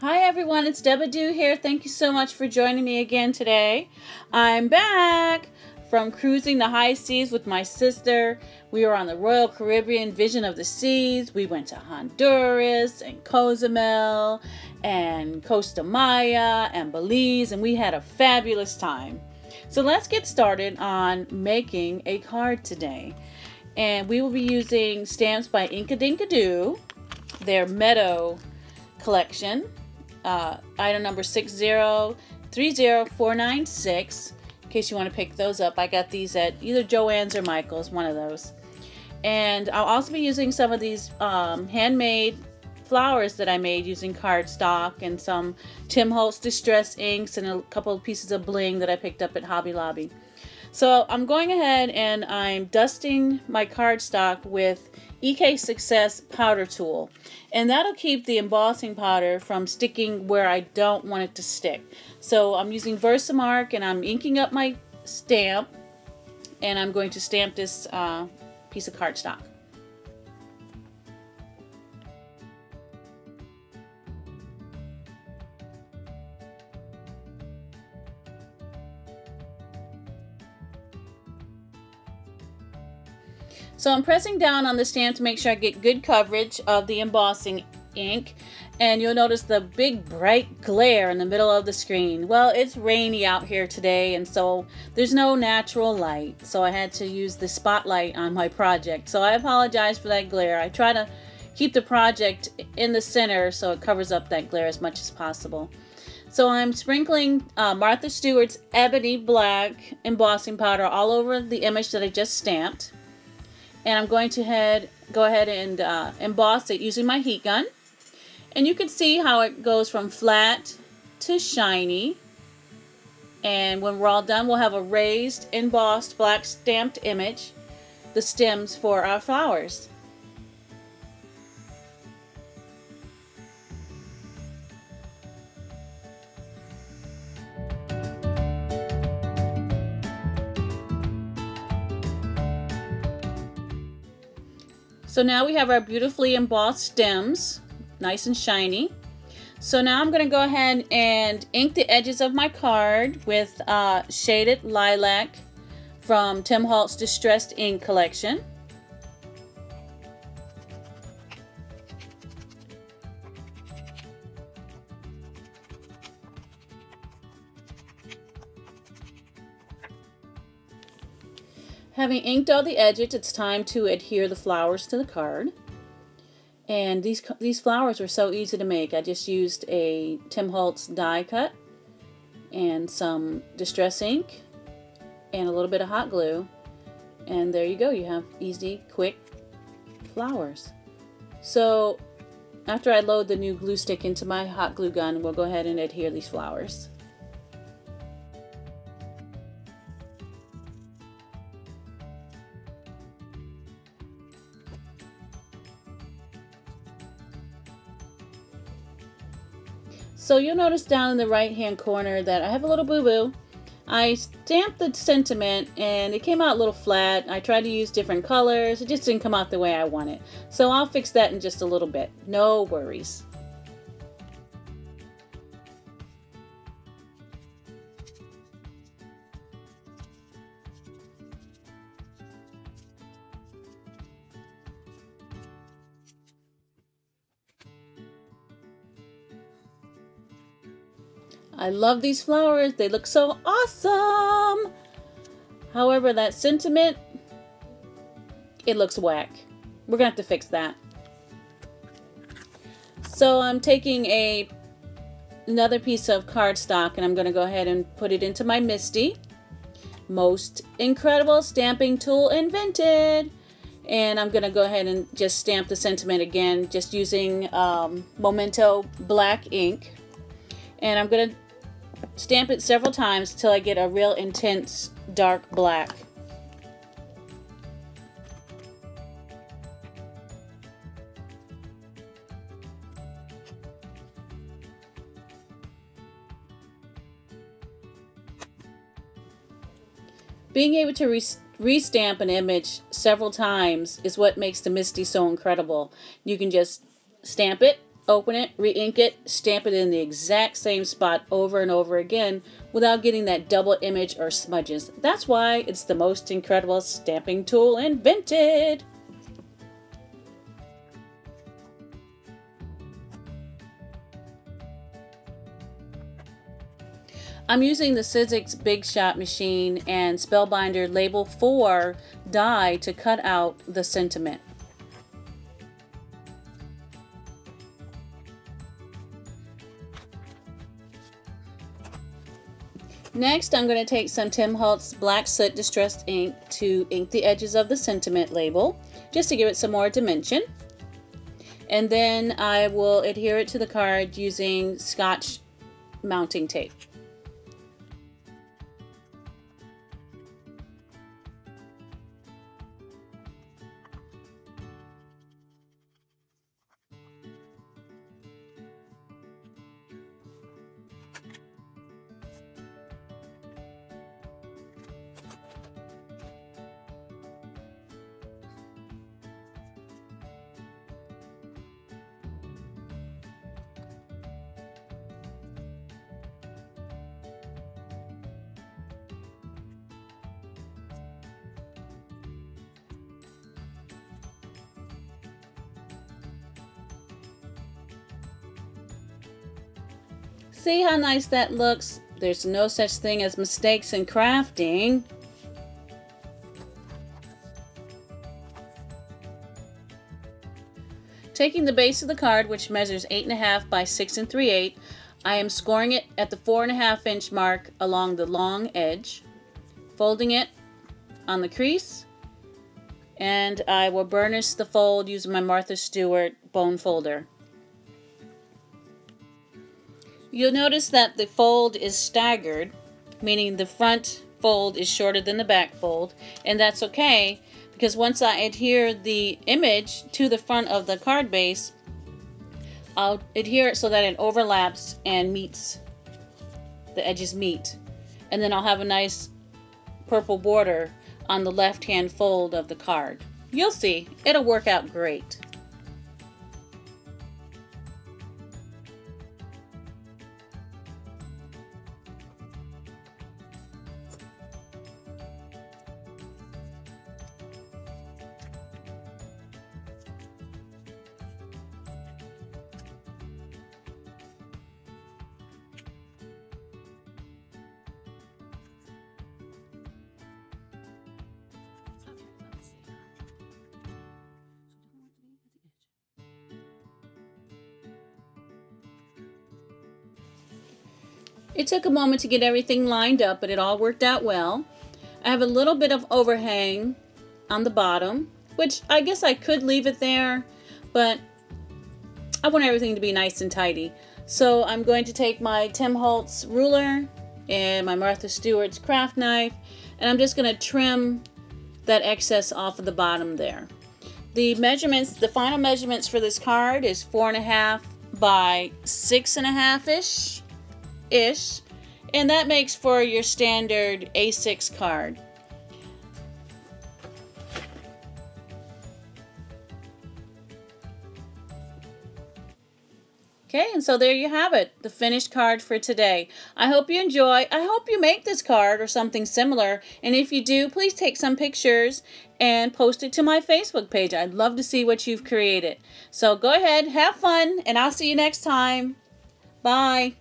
Hi everyone, it's Deba-Do here. Thank you so much for joining me again today. I'm back from cruising the high seas with my sister. We were on the Royal Caribbean Vision of the Seas. We went to Honduras and Cozumel and Costa Maya and Belize, and we had a fabulous time. So let's get started on making a card today. And we will be using stamps by Deba-Do, their Meadow collection. Item number 6030496. In case you want to pick those up, I got these at either Joann's or Michael's, one of those. And I'll also be using some of these handmade flowers that I made using cardstock and some Tim Holtz Distress inks and a couple of pieces of bling that I picked up at Hobby Lobby. So I'm going ahead and I'm dusting my cardstock with EK Success powder tool, and that'll keep the embossing powder from sticking where I don't want it to stick. So I'm using Versamark and I'm inking up my stamp, and I'm going to stamp this piece of cardstock. So I'm pressing down on the stamp to make sure I get good coverage of the embossing ink, and you'll notice the big bright glare in the middle of the screen. Well, it's rainy out here today, and so there's no natural light, so I had to use the spotlight on my project. So I apologize for that glare. I try to keep the project in the center so it covers up that glare as much as possible. So I'm sprinkling Martha Stewart's Ebony Black embossing powder all over the image that I just stamped. And I'm going to go ahead and emboss it using my heat gun. And you can see how it goes from flat to shiny. And when we're all done, we'll have a raised, embossed, black stamped image, the stems for our flowers. So now we have our beautifully embossed stems, nice and shiny. So now I'm going to go ahead and ink the edges of my card with Shaded Lilac from Tim Holtz Distressed Ink collection. Having inked all the edges, it's time to adhere the flowers to the card. And these flowers were so easy to make. I just used a Tim Holtz die cut and some distress ink and a little bit of hot glue. And there you go. You have easy, quick flowers. So after I load the new glue stick into my hot glue gun, we'll go ahead and adhere these flowers. So you'll notice down in the right hand corner that I have a little boo-boo. I stamped the sentiment and it came out a little flat. I tried to use different colors. It just didn't come out the way I want it. So I'll fix that in just a little bit. No worries. I love these flowers. They look so awesome. However, that sentiment, it looks whack. We're gonna have to fix that. So I'm taking another piece of cardstock and I'm gonna go ahead and put it into my Misty. Most incredible stamping tool invented. And I'm gonna go ahead and just stamp the sentiment again, just using Memento black ink. And I'm gonna stamp it several times till I get a real intense dark black. Being able to restamp an image several times is what makes the Misty so incredible. You can just stamp it Open it, re-ink it, stamp it in the exact same spot over and over again without getting that double image or smudges. That's why it's the most incredible stamping tool invented. I'm using the Sizzix Big Shot machine and Spellbinder Label 4 die to cut out the sentiment. Next, I'm going to take some Tim Holtz Black Soot Distressed ink to ink the edges of the sentiment label, just to give it some more dimension. And then I will adhere it to the card using Scotch mounting tape. See how nice that looks? There's no such thing as mistakes in crafting. Taking the base of the card, which measures 8.5 by 6 3/8, I am scoring it at the 4.5 inch mark along the long edge, folding it on the crease, and I will burnish the fold using my Martha Stewart bone folder. You'll notice that the fold is staggered, meaning the front fold is shorter than the back fold, and that's okay because once I adhere the image to the front of the card base, I'll adhere it so that it overlaps and meets, the edges meet, and then I'll have a nice purple border on the left-hand fold of the card. You'll see, it'll work out great. It took a moment to get everything lined up, but it all worked out well. I have a little bit of overhang on the bottom, which I guess I could leave it there, but I want everything to be nice and tidy. So I'm going to take my Tim Holtz ruler and my Martha Stewart's craft knife, and I'm just going to trim that excess off of the bottom there. The measurements, the final measurements for this card is 4.5 by 6.5 ish, and that makes for your standard A6 card. Okay, and so there you have it, the finished card for today. I hope you enjoy. I hope you make this card or something similar, and if you do, please take some pictures and post it to my Facebook page. I'd love to see what you've created. So go ahead, have fun, and I'll see you next time. Bye.